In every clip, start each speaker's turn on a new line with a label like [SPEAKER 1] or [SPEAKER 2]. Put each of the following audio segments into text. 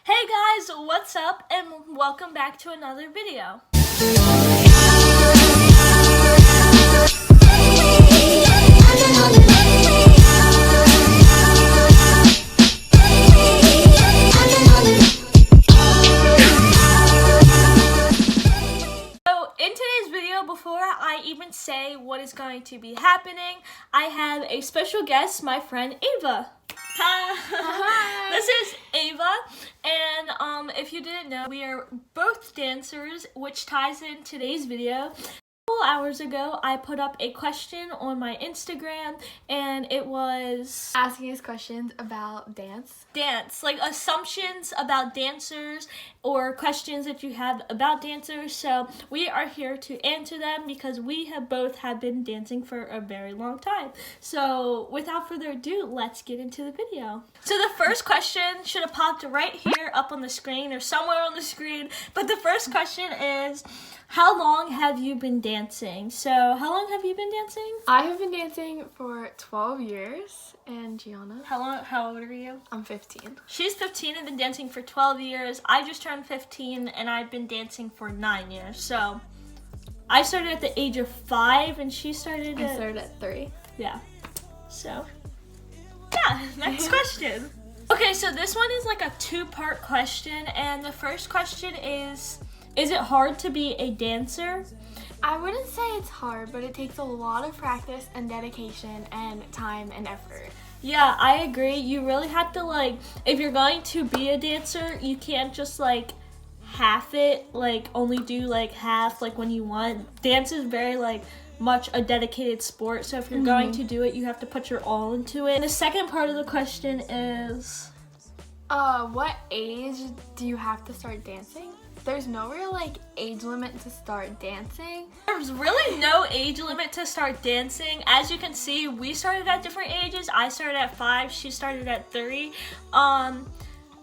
[SPEAKER 1] Hey guys, what's up and welcome back to another video. So in today's video, before I even say what is going to be happening, I have a special guest, my friend Ava. Hi. This is Ava, and if you didn't know, we are both dancers, which ties in today's video. A couple hours ago, I put up a question on my Instagram, and it was
[SPEAKER 2] asking us questions about dance,
[SPEAKER 1] like assumptions about dancers or questions that you have about dancers. So we are here to answer them because we have been dancing for a very long time. So without further ado, let's get into the video. So the first question should have popped right here up on the screen or somewhere on the screen, but the first question is, how long have you been dancing? So how long have you been dancing?
[SPEAKER 2] I have been dancing for 12 years. And Gianna?
[SPEAKER 1] How old are you?
[SPEAKER 2] I'm 15.
[SPEAKER 1] She's 15 and been dancing for 12 years. I just turned 15 and I've been dancing for 9 years. So I started at the age of 5 and she started
[SPEAKER 2] I started at 3.
[SPEAKER 1] Yeah. So, yeah, next question. Okay, so this one is like a 2-part question, and the first question is it hard to be a dancer?
[SPEAKER 2] I wouldn't say it's hard, but it takes a lot of practice and dedication and time and effort.
[SPEAKER 1] Yeah, I agree. You really have to, if you're going to be a dancer, you can't just, half it, only do, half, when you want. Dance is very, much a dedicated sport, so if you're going to do it, you have to put your all into it. And the second part of the question is...
[SPEAKER 2] what age do you have to start dancing? There's no real, age limit to start dancing.
[SPEAKER 1] There's really no age limit to start dancing. As you can see, we started at different ages. I started at 5, she started at 3.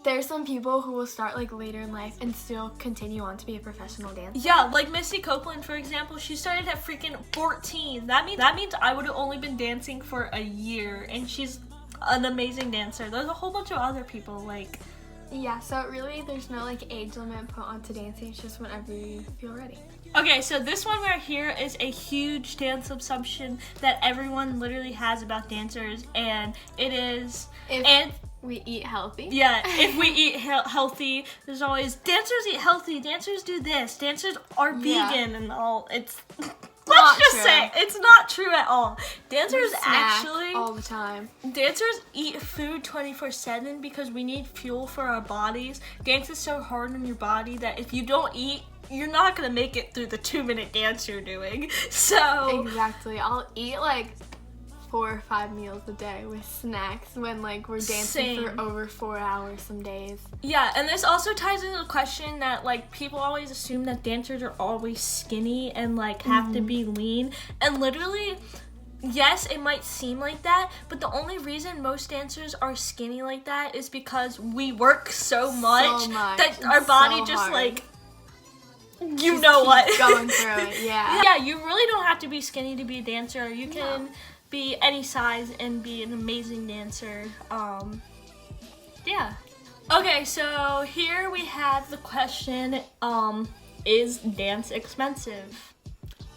[SPEAKER 2] There's some people who will start, later in life and still continue on to be a professional dancer.
[SPEAKER 1] Yeah, like Missy Copeland, for example, she started at freaking 14. That means I would have only been dancing for a year, and she's an amazing dancer. There's a whole bunch of other people,
[SPEAKER 2] Yeah, so really there's no age limit put onto dancing. It's just whenever you feel ready.
[SPEAKER 1] Okay, so this one right here is a huge dance assumption that everyone literally has about dancers, and it is...
[SPEAKER 2] We eat healthy.
[SPEAKER 1] Yeah, if we eat healthy, there's always, dancers eat healthy, dancers do this, dancers are vegan and all. It's... Let's just say, it's not true at all. Dancers actually...
[SPEAKER 2] all the time.
[SPEAKER 1] Dancers eat food 24/7 because we need fuel for our bodies. Dance is so hard on your body that if you don't eat, you're not going to make it through the 2-minute dance you're doing. So...
[SPEAKER 2] Exactly. I'll eat 4 or 5 meals a day with snacks when we're dancing for over 4 hours some days.
[SPEAKER 1] Yeah, and this also ties into the question that people always assume that dancers are always skinny and have to be lean, and literally, yes, it might seem like that, but the only reason most dancers are skinny like that is because we work so much that our body just you know what,
[SPEAKER 2] going through it.
[SPEAKER 1] Yeah, you really don't have to be skinny to be a dancer. You can be any size and be an amazing dancer. Yeah. Okay, so here we have the question, is dance expensive?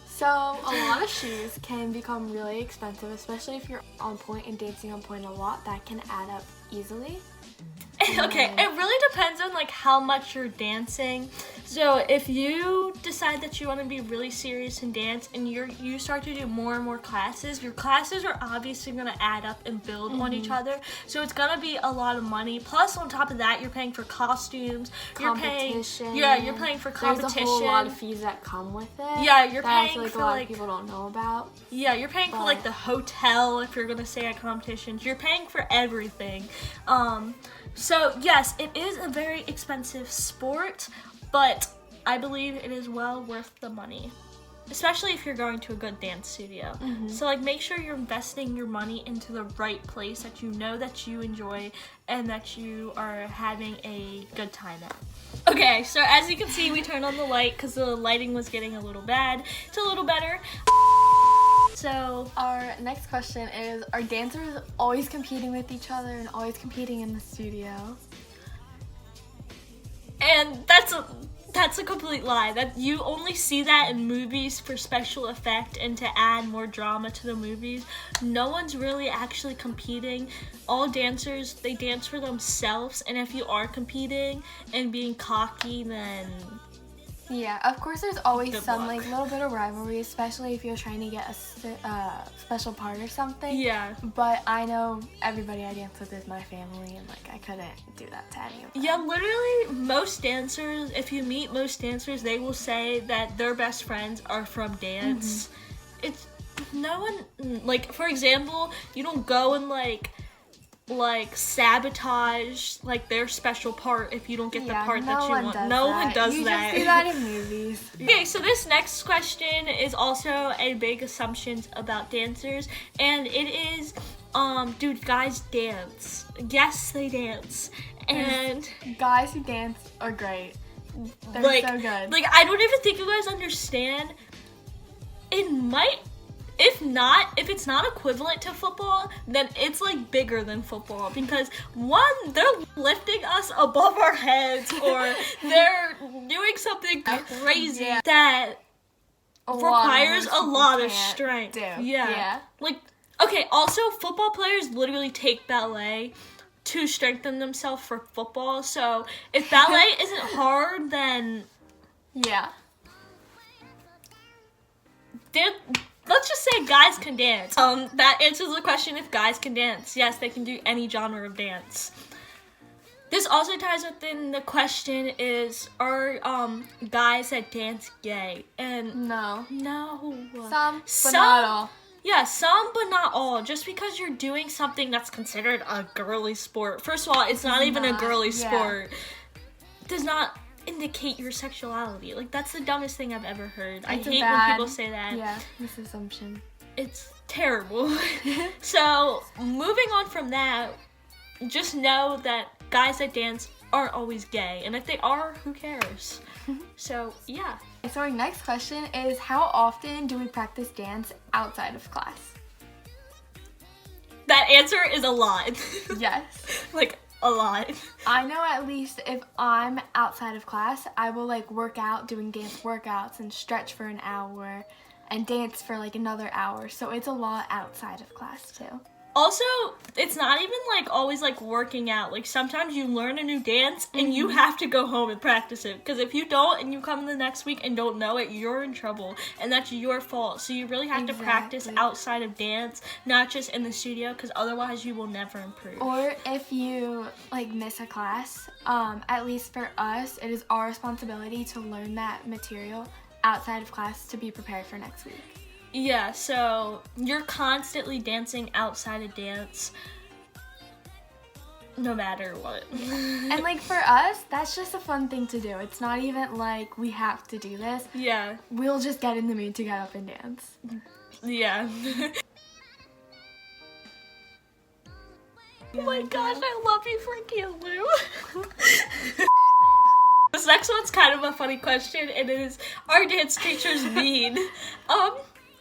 [SPEAKER 2] So a lot of shoes can become really expensive, especially if you're on point and dancing on point a lot. That can add up easily.
[SPEAKER 1] Okay, it really depends on how much you're dancing. So if you decide that you want to be really serious in dance and you start to do more and more classes, your classes are obviously going to add up and build on each other. So it's going to be a lot of money. Plus, on top of that, you're paying for costumes.
[SPEAKER 2] Competition.
[SPEAKER 1] You're paying for competition.
[SPEAKER 2] There's a whole lot of fees that come with it.
[SPEAKER 1] Yeah, you're
[SPEAKER 2] that
[SPEAKER 1] paying
[SPEAKER 2] I feel
[SPEAKER 1] for
[SPEAKER 2] a lot of people don't know about.
[SPEAKER 1] Yeah, you're paying for the hotel if you're going to stay at competitions. You're paying for everything. So yes, it is a very expensive sport, but I believe it is well worth the money, especially if you're going to a good dance studio. So make sure you're investing your money into the right place that you know that you enjoy and that you are having a good time at. Okay, so as you can see, we turned on the light because the lighting was getting a little bad. It's a little better. So
[SPEAKER 2] our next question is, are dancers always competing with each other and always competing in the studio?
[SPEAKER 1] And that's a complete lie. That you only see that in movies for special effect and to add more drama to the movies. No one's really actually competing. All dancers, they dance for themselves, and if you are competing and being cocky, then
[SPEAKER 2] Yeah, of course there's always
[SPEAKER 1] good
[SPEAKER 2] some
[SPEAKER 1] luck.
[SPEAKER 2] like little bit of rivalry, especially if you're trying to get a special part or something.
[SPEAKER 1] Yeah.
[SPEAKER 2] But I know everybody I dance with is my family, and like I couldn't do that to any of them.
[SPEAKER 1] Yeah, literally most dancers, if you meet most dancers, they will say that their best friends are from dance. It's no one, like, for example, you don't go and like sabotage like their special part if you don't get the part that you want. No one does
[SPEAKER 2] you
[SPEAKER 1] that.
[SPEAKER 2] You just see that in movies.
[SPEAKER 1] Okay, so this next question is also a big assumptions about dancers, and it is, do guys dance? Yes, they dance. And
[SPEAKER 2] Guys who dance are great. They're
[SPEAKER 1] like,
[SPEAKER 2] so good.
[SPEAKER 1] like, I don't even think you guys understand. It might, if it's not equivalent to football, then it's like bigger than football, because one, they're lifting us above our heads, or they're doing something crazy that requires a lot of strength. Yeah. Like, okay, also football players literally take ballet to strengthen themselves for football. So if ballet isn't hard, then
[SPEAKER 2] Yeah.
[SPEAKER 1] let's just say guys can dance. That answers the question if guys can dance. Yes, they can do any genre of dance. This also ties within the question is, are guys that dance gay? And
[SPEAKER 2] No.
[SPEAKER 1] Some,
[SPEAKER 2] But not all.
[SPEAKER 1] Yeah, some, but not all. Just because you're doing something that's considered a girly sport. First of all, it's not even a girly sport. Does not indicate your sexuality. Like, that's the dumbest thing I've ever heard. I hate when people say that.
[SPEAKER 2] Yeah, misassumption.
[SPEAKER 1] It's terrible. So, moving on from that, just know that guys that dance aren't always gay. And if they are, who cares? So, yeah.
[SPEAKER 2] So our next question is, how often do we practice dance outside of class?
[SPEAKER 1] That answer is a lot.
[SPEAKER 2] Yes.
[SPEAKER 1] Like, a lot.
[SPEAKER 2] I know at least if I'm outside of class, I will like work out doing dance workouts and stretch for an hour and dance for like another hour. So it's a lot outside of class too.
[SPEAKER 1] Also, it's not even like always like working out. Like, sometimes you learn a new dance and you have to go home and practice it. Because if you don't and you come the next week and don't know it, you're in trouble. And that's your fault. So you really have to practice outside of dance, not just in the studio, because otherwise you will never improve.
[SPEAKER 2] Or if you like miss a class, at least for us, it is our responsibility to learn that material outside of class to be prepared for next week.
[SPEAKER 1] Yeah, so you're constantly dancing outside of dance, no matter what.
[SPEAKER 2] And like for us, that's just a fun thing to do. It's not even like we have to do this.
[SPEAKER 1] Yeah.
[SPEAKER 2] We'll just get in the mood to get up and dance.
[SPEAKER 1] Yeah. Oh my gosh, I love you, Frankie and Lou. This next one's kind of a funny question. It is, are dance teachers mean?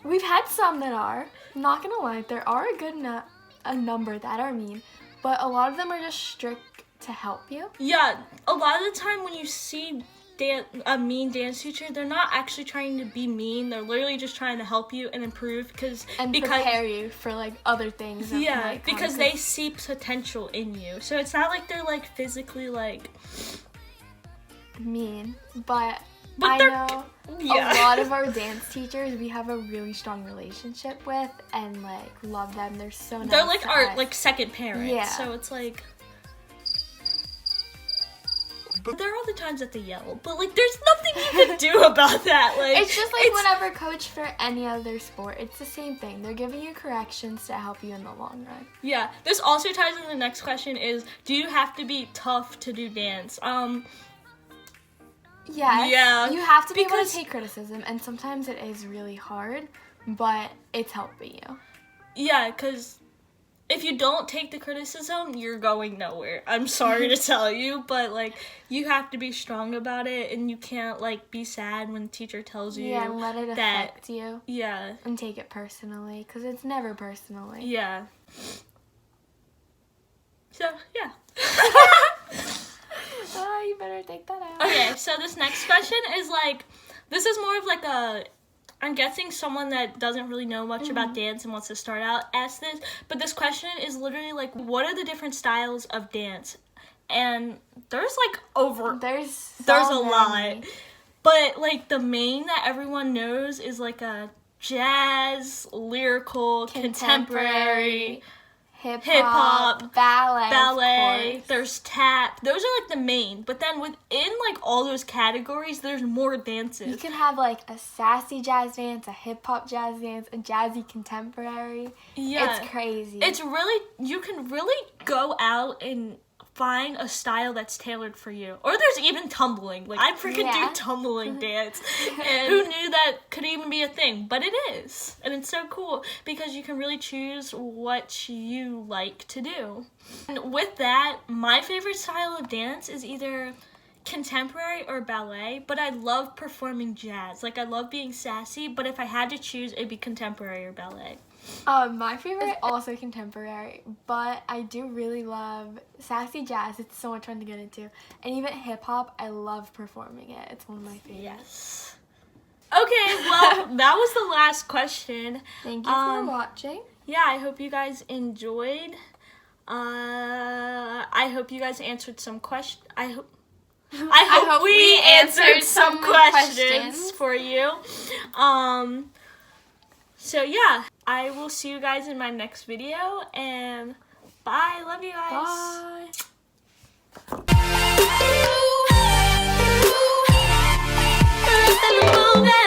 [SPEAKER 2] We've had some that are. I'm not gonna lie, there are a number that are mean, but a lot of them are just strict to help you.
[SPEAKER 1] Yeah, a lot of the time when you see a mean dance teacher, they're not actually trying to be mean. They're literally just trying to help you and improve because
[SPEAKER 2] prepare you for like other things.
[SPEAKER 1] Yeah, because they see potential in you. So it's not like they're like physically like
[SPEAKER 2] mean, but I know a lot of our dance teachers we have a really strong relationship with and like love them. They're so nice.
[SPEAKER 1] They're like our like second parents.
[SPEAKER 2] Yeah.
[SPEAKER 1] So it's like, but there are the times that they yell, but like there's nothing you can do about that. Like,
[SPEAKER 2] it's just like whenever coach for any other sport, it's the same thing. They're giving you corrections to help you in the long run.
[SPEAKER 1] Yeah. This also ties into the next question is, do you have to be tough to do dance?
[SPEAKER 2] Yes,
[SPEAKER 1] yeah,
[SPEAKER 2] you have to be able to take criticism, and sometimes it is really hard, but it's helping you.
[SPEAKER 1] Yeah, because if you don't take the criticism, you're going nowhere. I'm sorry to tell you, but, like, you have to be strong about it, and you can't, like, be sad when the teacher tells you
[SPEAKER 2] and let it affect you.
[SPEAKER 1] Yeah.
[SPEAKER 2] And take it personally, because it's never personally.
[SPEAKER 1] Yeah. So, yeah.
[SPEAKER 2] Oh, you better take that out.
[SPEAKER 1] Okay, so this next question is like, this is more of like a, I'm guessing someone that doesn't really know much about dance and wants to start out asked this, but this question is literally like, what are the different styles of dance? And there's like
[SPEAKER 2] There's
[SPEAKER 1] a
[SPEAKER 2] many.
[SPEAKER 1] lot. But like the main that everyone knows is like a jazz, lyrical, contemporary,
[SPEAKER 2] hip-hop, ballet, of course.
[SPEAKER 1] there's tap. Those are like the main. But then within like all those categories, there's more dances.
[SPEAKER 2] You can have like a sassy jazz dance, a hip-hop jazz dance, a jazzy contemporary.
[SPEAKER 1] Yeah.
[SPEAKER 2] It's crazy.
[SPEAKER 1] It's really, you can really go out and find a style that's tailored for you. Or there's even tumbling. Like, I freaking do tumbling dance. And who knew that could even be a thing? But it is. And it's so cool because you can really choose what you like to do. And with that, my favorite style of dance is either contemporary or ballet, but I love performing jazz. Like, I love being sassy, but if I had to choose, it'd be contemporary or ballet.
[SPEAKER 2] My favorite is also contemporary, but I do really love sassy jazz. It's so much fun to get into. And even hip-hop, I love performing it. It's one of my favorites.
[SPEAKER 1] Yes. Okay, well, that was the last question.
[SPEAKER 2] Thank you for watching.
[SPEAKER 1] Yeah, I hope you guys enjoyed. I hope you guys answered some questions. I hope we answered some questions for you. So yeah, I will see you guys in my next video, and bye. Love you guys.
[SPEAKER 2] Bye.